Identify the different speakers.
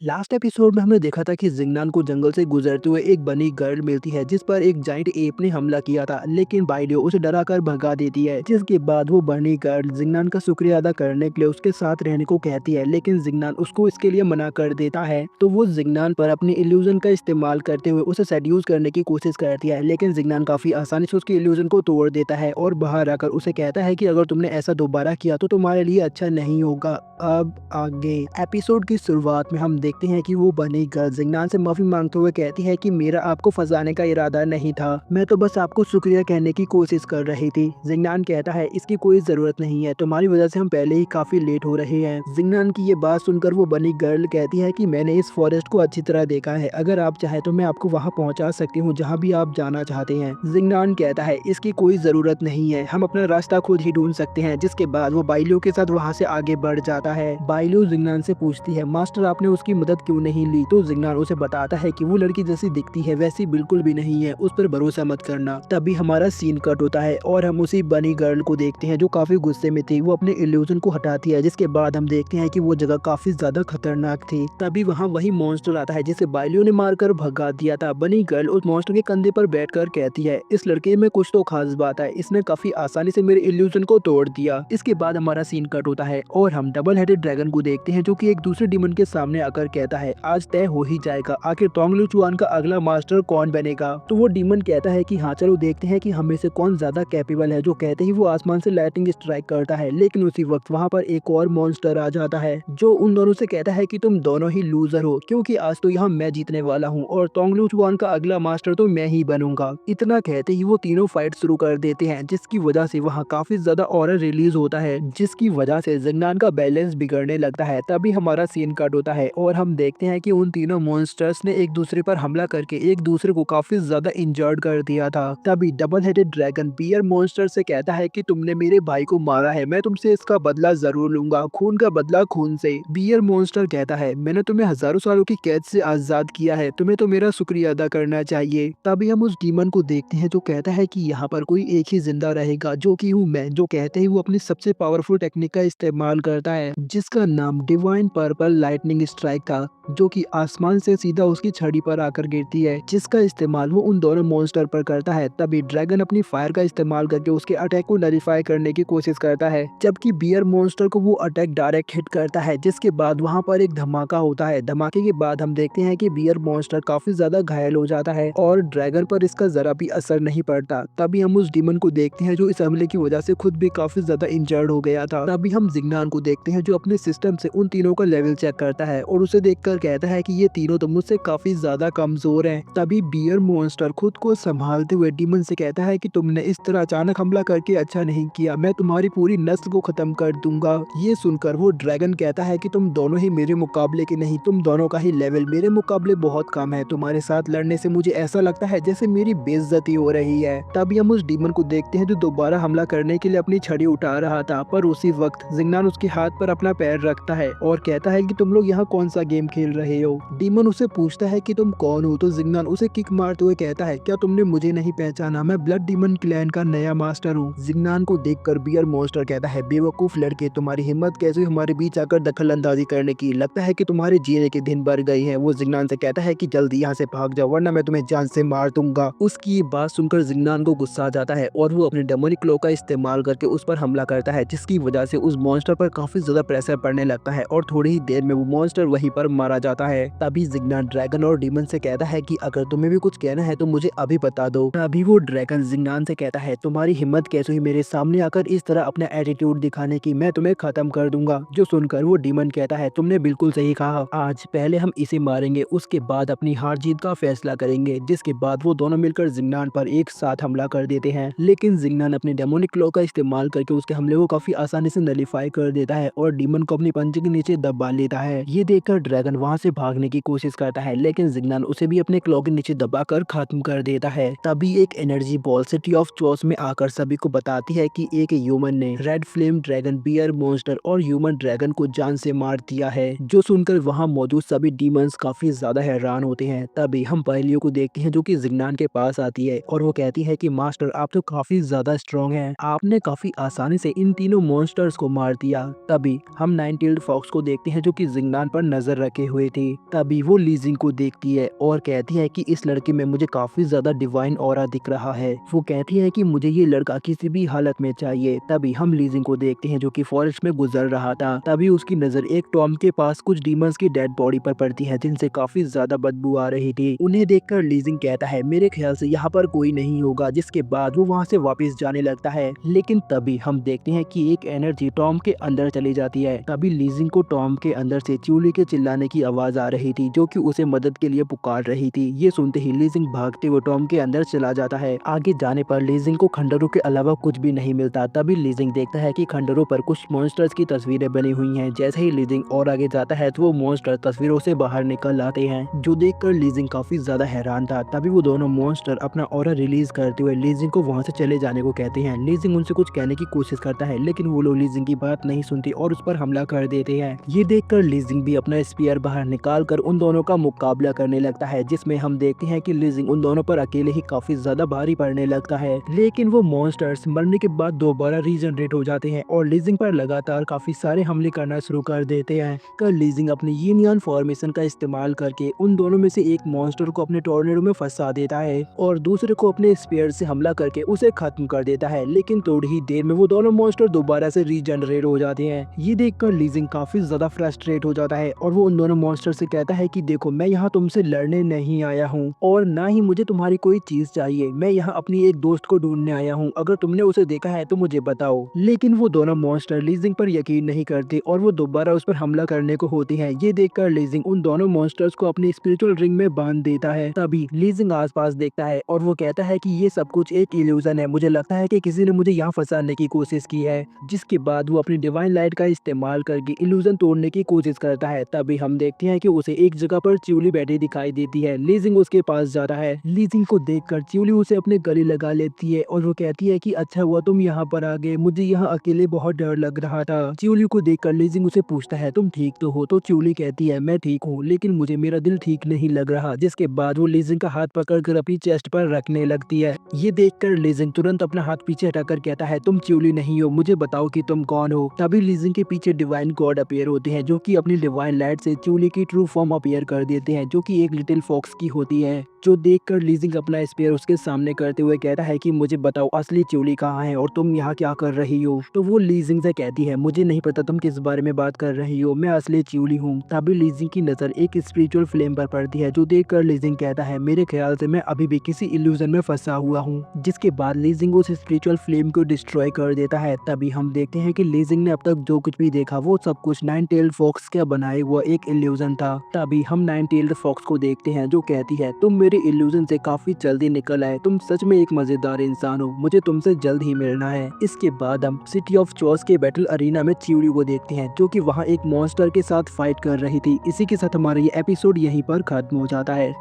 Speaker 1: Last episode में हमने देखा था कि जिंगनान को जंगल से गुजरते हुए एक बनी गर्ल मिलती है जिस पर एक जाइंट एप ने हमला किया था, लेकिन बाइलियो उसे डराकर भगा देती है। जिसके बाद वो बनी गर्ल जिंगनान का शुक्रिया अदा करने के लिए उसके साथ रहने को कहती है, लेकिन जिंगनान उसको इसके लिए मना कर देता है। तो वो जिंगनान पर अपनी इल्यूजन का इस्तेमाल करते हुए उसे सेड्यूस करने की कोशिश करती है, लेकिन जिंगनान काफी आसानी से उसकी इल्यूजन को तोड़ देता है और बाहर आकर उसे कहता है कि अगर तुमने ऐसा दोबारा किया तो तुम्हारे लिए अच्छा नहीं होगा। अब आगे एपिसोड की शुरुआत में हम देखते हैं कि वो बनी गर्ल जिंगनान से माफी मांगते हुए कहती है कि मेरा आपको फंसाने का इरादा नहीं था, मैं तो बस आपको शुक्रिया कहने की कोशिश कर रही थी। जिंगनान कहता है इसकी कोई जरूरत नहीं है, तुम्हारी वजह से हम पहले ही काफी लेट हो रहे हैं। जिंगनान की ये बात सुनकर वो बनी गर्ल कहती है कि मैंने इस फॉरेस्ट को अच्छी तरह देखा है, अगर आप चाहे तो मैं आपको वहाँ पहुँचा सकती हूँ जहाँ भी आप जाना चाहते हैं। जिंगनान कहता है इसकी कोई जरूरत नहीं है, हम अपना रास्ता खुद ही ढूंढ सकते हैं। जिसके बाद वो बाइलियो के साथ वहाँ से आगे बढ़ जाता है। बाइलियो जिंगनान से पूछती है मास्टर आपने उसकी मदद क्यों नहीं ली, तो जिंगनान उसे बताता है कि वो लड़की जैसी दिखती है वैसी बिल्कुल भी नहीं है, उस पर भरोसा मत करना। तभी हमारा सीन कट होता है और हम उसी बनी गर्ल को देखते हैं जो काफी गुस्से में थी। वो अपने इल्यूजन को हटाती है, जिसके बाद हम देखते हैं कि वो जगह काफी ज्यादा खतरनाक थी। तभी वहाँ वही मॉन्स्टर आता है जिसे बाइलियो ने मारकर भगा दिया था। बनी गर्ल उस मॉन्स्टर के कंधे पर बैठकर कहती है इस लड़के में कुछ तो खास बात है, इसने काफी आसानी से मेरे इल्यूजन को तोड़ दिया। इसके बाद हमारा सीन कट होता है और हम डबल हेडेड ड्रैगन को देखते हैं जो कि एक दूसरे डीमन के सामने आकर कहता है आज तय हो ही जाएगा, आखिर तोंगलू चुआन का अगला मास्टर कौन बनेगा। तो वो डीमन कहता है कि हाँ चलो देखते हैं कि हमें से कौन ज्यादा कैपेबल है। जो कहते ही वो आसमान से लाइटिंग स्ट्राइक करता है, लेकिन उसी वक्त वहाँ पर एक और मॉन्स्टर आ जाता है जो उन दोनों से कहता है कि तुम दोनों ही लूजर हो, क्योंकि आज तो यहाँ मैं जीतने वाला हूँ और तोंगलू चुआन का अगला मास्टर तो मैं ही बनूंगा। इतना कहते ही वो तीनों फाइट शुरू कर देते हैं, जिसकी वजह से वहाँ काफी ज्यादा ऑरर रिलीज होता है, जिसकी वजह से जिंगनान का बैलेंस बिगड़ने लगता है। तभी हमारा सीन कट होता है और हम देखते हैं कि उन तीनों मॉन्स्टर्स ने एक दूसरे पर हमला करके एक दूसरे को काफी ज्यादा इंजर्ड कर दिया था। तभी double headed dragon bear monster से कहता है कि तुमने मेरे भाई को मारा है, मैं तुमसे इसका बदला जरूर लूंगा, खून का बदला खून से। बियर मॉन्स्टर कहता है मैंने तुम्हें हजारों सालों की कैद से आजाद किया है, तुम्हें तो मेरा शुक्रिया अदा करना चाहिए। तभी हम उस डीमन को देखते हैं जो कहता है कि यहाँ पर कोई एक ही जिंदा रहेगा जो कि हूँ मैं। जो कहते ही वो अपनी सबसे पावरफुल टेक्निक का इस्तेमाल करता है जिसका नाम डिवाइन पर्पल लाइटनिंग स्ट्राइक था, जो कि आसमान से सीधा उसकी छड़ी पर आकर गिरती है, जिसका इस्तेमाल वो उन दोनों मॉन्स्टर पर करता है। तभी ड्रैगन अपनी फायर का इस्तेमाल करके उसके अटैक को नलिफाई करने की कोशिश करता है, जबकि बियर मॉन्स्टर को वो अटैक डायरेक्ट हिट करता है। जिसके बाद वहाँ पर एक धमाका होता है। धमाके के बाद हम देखते हैं कि बियर मॉन्स्टर काफी ज्यादा घायल हो जाता है और ड्रैगन पर इसका जरा भी असर नहीं पड़ता। तभी हम उस डीमन को देखते हैं जो इस हमले की वजह से खुद भी काफी ज्यादा इंजर्ड हो गया था। तभी हम जिंगनान को देखते हैं जो अपने सिस्टम से उन तीनों का लेवल चेक करता है और उसे देखकर कहता है कि ये तीनों तो मुझसे काफी ज्यादा कमजोर हैं। तभी बियर मॉन्स्टर खुद को संभालते हुए डीमन से कहता है कि तुमने इस तरह अचानक हमला करके अच्छा नहीं किया, मैं तुम्हारी पूरी नस्ल को खत्म कर दूंगा। ये सुनकर वो ड्रैगन कहता है कि तुम दोनों ही मेरे मुकाबले के नहीं, तुम दोनों का ही लेवल मेरे मुकाबले बहुत कम है, तुम्हारे साथ लड़ने से मुझे ऐसा लगता है जैसे मेरी बेइज्जती हो रही है। तभी हम उस डीमन को देखते हैं जो दोबारा हमला करने के लिए अपनी छड़ी उठा रहा था, पर उसी वक्त जिंगनान उसके हाथ पर अपना पैर रखता है और कहता है कि तुम लोग यहाँ कौन सा गेम खेल रहे हो। डीमन उसे पूछता है कि तुम कौन हो, तो जिंगनान उसे किक मारते हुए कहता है क्या तुमने मुझे नहीं पहचाना, मैं ब्लड डीमन क्लैन का नया मास्टर हूँ। जिंगनान को देखकर बियर मॉन्स्टर कहता है बेवकूफ लड़के, तुम्हारी हिम्मत कैसे हमारे बीच आकर दखल अंदाजी करने की, लगता है कि तुम्हारे जीने के दिन भर गए हैं। वो जिंगनान से कहता है कि जल्दी यहाँ से भाग जाओ वरना मैं तुम्हें जान से मार दूंगा। उसकी ये बात सुनकर जिंगनान को गुस्सा आ जाता है और वो अपने डेमोनिक क्लो का इस्तेमाल करके उस पर हमला करता है, जिसकी वजह से उस मॉन्स्टर पर काफी ज्यादा प्रेशर पड़ने लगता है और थोड़ी ही देर में वो मॉन्स्टर वहीं पर मारा जाता है। तभी जिंगनान ड्रैगन और डीमन से कहता है कि अगर तुम्हें भी कुछ कहना है तो मुझे अभी बता दो। तभी वो ड्रैगन जिंगनान से कहता है तुम्हारी हिम्मत कैसे हुई मेरे सामने आकर इस तरह अपना एटीट्यूड दिखाने की, मैं तुम्हें खत्म कर दूंगा। जो सुनकर वो डीमन कहता है तुमने बिल्कुल सही कहा, आज पहले हम इसे मारेंगे उसके बाद अपनी हार जीत का फैसला करेंगे। जिसके बाद वो दोनों मिलकर जिंगनान पर एक साथ हमला कर देते हैं, लेकिन जिंगनान अपने डेमोनिक क्लो का इस्तेमाल करके उसके हमले को काफी आसानी से नलिफाई कर देता है और डीमन को अपनी पंजे के नीचे दबा लेता है। ये देखकर ड्रैगन वहाँ से भागने की कोशिश करता है, लेकिन जिंगनान उसे भी अपने क्लो के नीचे दबाकर खत्म कर देता है। तभी एक एनर्जी बॉल सिटी ऑफ चॉस में आकर सभी को बताती है कि एक ह्यूमन ने red flame dragon bear monster और ह्यूमन ड्रैगन को जान से मार दिया है। जो सुनकर वहाँ मौजूद सभी डीमंस काफी ज्यादा हैरान होते हैं। तभी हम पहेलियों को देखते हैं जो कि जिंगनान के पास आती है और वो कहती है कि मास्टर आप तो काफी ज्यादा स्ट्रॉन्ग हैं, आपने काफी आसानी से इन तीनों मॉन्स्टर्स को मार दिया। तभी हम नाइन टेल्ड फॉक्स को देखते हैं जो कि जिंगनान पर नजर नजर रखे हुए थी। तभी वो लीजिंग को देखती है और कहती है कि इस लड़के में मुझे काफी ज्यादा डिवाइन ऑरा दिख रहा है। वो कहती है कि मुझे ये लड़का किसी भी हालत में चाहिए। तभी हम लीजिंग को देखते हैं जो कि फॉरेस्ट में गुजर रहा था। तभी उसकी नजर एक टॉम के पास कुछ डीमंस की डेड बॉडी पर पड़ती है जिनसे काफी ज्यादा बदबू आ रही थी। उन्हें देखकर लीजिंग कहता है मेरे ख्याल से यहाँ पर कोई नहीं होगा, जिसके बाद वो वहाँ से वापस जाने लगता है। लेकिन तभी हम देखते हैं कि एक एनर्जी टॉम के अंदर चली जाती है। तभी लीजिंग को टॉम के अंदर से च्यूली के चिल्लाने की आवाज आ रही थी जो कि उसे मदद के लिए पुकार रही थी। ये सुनते ही लीजिंग भागते हुए टॉम के अंदर चला जाता है। आगे जाने पर लीजिंग को खंडरों के अलावा कुछ भी नहीं मिलता। तभी लीजिंग देखता है कि खंडरों पर कुछ मॉन्स्टर्स की तस्वीरें बनी हुई हैं। जैसे ही लीजिंग और आगे जाता है तो वो मॉन्स्टर तस्वीरों से बाहर निकल आते हैं, जो देखकर लीजिंग काफी ज्यादा हैरान था। तभी वो दोनों मॉन्स्टर अपना ऑरा रिलीज करते हुए लीजिंग को वहां से चले जाने को कहते हैं। लीजिंग उनसे कुछ कहने की कोशिश करता है लेकिन वो लोग लीजिंग की बात नहीं सुनती और उस पर हमला कर देते हैं। ये देखकर लीजिंग भी अपना स्पीयर बाहर निकाल कर उन दोनों का मुकाबला करने लगता है, जिसमें हम देखते हैं कि लीजिंग उन दोनों पर अकेले ही काफी ज्यादा भारी पड़ने लगता है। लेकिन वो मॉन्स्टर्स मरने के बाद दोबारा रीजनरेट हो जाते हैं और लीजिंग पर लगातार काफी सारे हमले करना शुरू कर देते हैं। कल लीजिंग अपनी यूनियन फॉर्मेशन का इस्तेमाल करके उन दोनों में से एक मॉन्स्टर को अपने टॉर्नेडो में फंसा देता है और दूसरे को अपने स्पीयर से हमला करके उसे खत्म कर देता है। लेकिन थोड़ी ही देर में वो दोनों मॉन्स्टर दोबारा से रीजनरेट हो जाते हैं। ये देखकर लीजिंग काफी ज्यादा फ्रस्ट्रेट हो जाता है और वो उन दोनों मॉन्स्टर से कहता है कि देखो, मैं यहाँ तुमसे लड़ने नहीं आया हूँ और ना ही मुझे तुम्हारी कोई चीज चाहिए। मैं यहाँ अपनी एक दोस्त को ढूंढने आया हूँ, अगर तुमने उसे देखा है तो मुझे बताओ। लेकिन वो दोनों मॉन्स्टर लीजिंग पर यकीन नहीं करते और वो दोबारा उस पर हमला करने को होती है। ये देखकर लीजिंग उन दोनों मॉन्स्टर्स को अपनी स्पिरिचुअल रिंग में बांध देता है। तभी लीजिंग आसपास देखता है और वो कहता है कि ये सब कुछ एक इल्यूजन है। मुझे लगता है कि किसी ने मुझे यहाँ फंसाने की कोशिश की है। जिसके बाद वो अपनी डिवाइन लाइट का इस्तेमाल करके इल्यूजन तोड़ने की कोशिश करता है। तभी हम देखते हैं कि उसे एक जगह पर च्यूली बैठी दिखाई देती है। लीजिंग उसके पास जाता है। लीजिंग को देखकर च्यूली उसे अपने गले लगा लेती है और वो कहती है कि अच्छा हुआ तुम यहाँ पर आ गए, मुझे यहाँ अकेले बहुत डर लग रहा था। च्यूली को देखकर लीजिंग उसे पूछता है तुम ठीक तो हो? तो च्यूली कहती है मैं ठीक हूँ, लेकिन मुझे मेरा दिल ठीक नहीं लग रहा। जिसके बाद वो लीजिंग का हाथ पकड़कर अपनी चेस्ट पर रखने लगती है। ये देखकर लीजिंग तुरंत अपना हाथ पीछे हटाकर कहता है तुम च्यूली नहीं हो, मुझे बताओ कि तुम कौन हो। तभी लीजिंग के पीछे डिवाइन गॉड अपीयर होते हैं जो कि अपनी डिवाइन लाइट से च्यूली की ट्रू फॉर्म अपीयर कर देते हैं, जो कि एक लिटिल फॉक्स की होती है। जो देखकर लीजिंग अपना स्पीयर उसके सामने करते हुए कहता है कि मुझे बताओ असली च्यूली कहाँ है और तुम यहाँ क्या कर रही हो। तो वो लीजिंग से कहती है मुझे नहीं पता तुम किस बारे में बात कर रही हो, मैं असली च्यूली हूँ। तभी लीजिंग की नजर एक स्पिरिचुअल फ्लेम पर पड़ती है, जो देखकर लीजिंग कहता है मेरे ख्याल से मैं अभी भी किसी इल्यूजन में फंसा हुआ हूँ। जिसके बाद लीजिंग उस स्पिरिचुअल फ्लेम को डिस्ट्रॉय कर देता है। तभी हम देखते हैं कि लीजिंग ने अब तक जो कुछ भी देखा वो सब कुछ नाइन टेल्ड फॉक्स का बनाया हुआ एक इल्यूजन था। तभी हम नाइन टेल्ड फॉक्स को देखते हैं जो कहती है तुम मेरे इल्यूजन से काफी जल्दी निकल आए, तुम सच में एक मजेदार इंसान हो, मुझे तुमसे जल्द ही मिलना है। इसके बाद हम सिटी ऑफ चॉस के बैटल अरीना में च्यूली को देखते हैं जो कि वहाँ एक मॉन्स्टर के साथ फाइट कर रही थी। इसी के साथ हमारा ये एपिसोड यहीं पर खत्म हो जाता है।